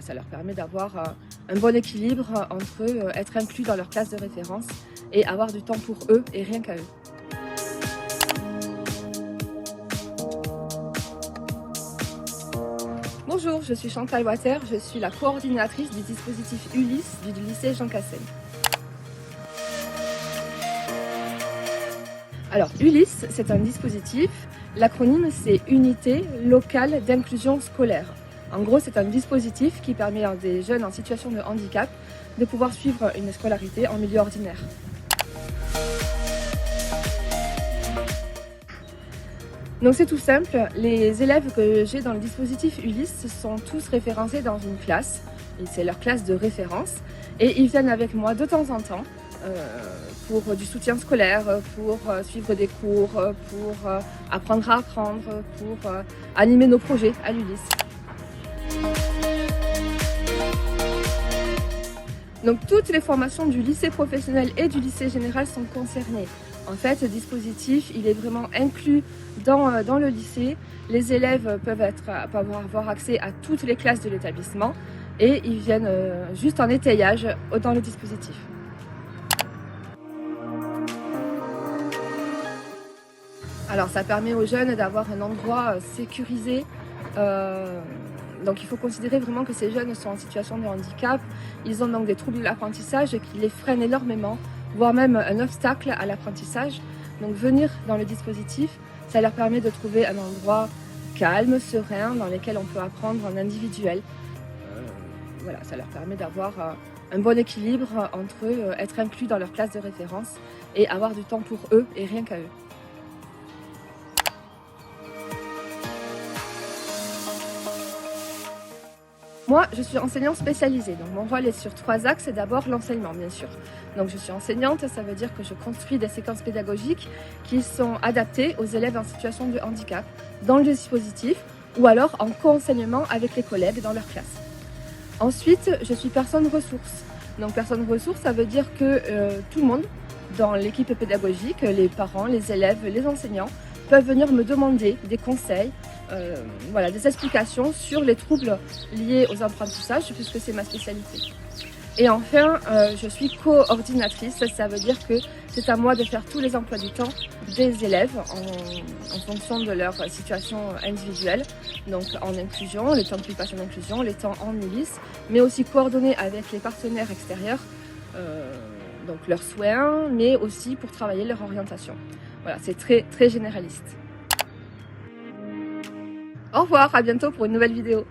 ça leur permet d'avoir un bon équilibre entre être inclus dans leur classe de référence et avoir du temps pour eux et rien qu'à eux. Bonjour, je suis Chantal Water, je suis la coordinatrice du dispositif Ulysse du lycée Jean Cassel. Alors Ulysse, c'est un dispositif, l'acronyme c'est Unité locale d'inclusion scolaire. En gros, c'est un dispositif qui permet à des jeunes en situation de handicap de pouvoir suivre une scolarité en milieu ordinaire. Donc c'est tout simple, les élèves que j'ai dans le dispositif Ulysse sont tous référencés dans une classe, et c'est leur classe de référence, et ils viennent avec moi de temps en temps pour du soutien scolaire, pour suivre des cours, pour apprendre à apprendre, pour animer nos projets à l'Ulysse. Donc toutes les formations du lycée professionnel et du lycée général sont concernées. En fait, ce dispositif, il est vraiment inclus dans le lycée. Les élèves peuvent avoir accès à toutes les classes de l'établissement et ils viennent juste en étayage dans le dispositif. Alors ça permet aux jeunes d'avoir un endroit sécurisé. Donc il faut considérer vraiment que ces jeunes sont en situation de handicap. Ils ont donc des troubles de l'apprentissage qui les freinent énormément, voire même un obstacle à l'apprentissage. Donc venir dans le dispositif, ça leur permet de trouver un endroit calme, serein, dans lequel on peut apprendre en individuel. Voilà, ça leur permet d'avoir un bon équilibre entre être inclus dans leur classe de référence et avoir du temps pour eux et rien qu'à eux. Moi, je suis enseignante spécialisée, donc mon rôle est sur 3 axes. D'abord, l'enseignement, bien sûr. Donc je suis enseignante, ça veut dire que je construis des séquences pédagogiques qui sont adaptées aux élèves en situation de handicap dans le dispositif ou alors en co-enseignement avec les collègues dans leur classe. Ensuite, je suis personne ressource. Donc personne ressource, ça veut dire que tout le monde dans l'équipe pédagogique, les parents, les élèves, les enseignants, peuvent venir me demander des conseils, voilà, des explications sur les troubles liés aux apprentissages, puisque c'est ma spécialité. Et enfin, je suis coordinatrice, ça veut dire que c'est à moi de faire tous les emplois du temps des élèves en fonction de leur situation individuelle, donc en inclusion, les temps qu'ils passent en inclusion, les temps en Ulysse, mais aussi coordonner avec les partenaires extérieurs, donc leurs soins, mais aussi pour travailler leur orientation. Voilà, c'est très généraliste. Au revoir, à bientôt pour une nouvelle vidéo.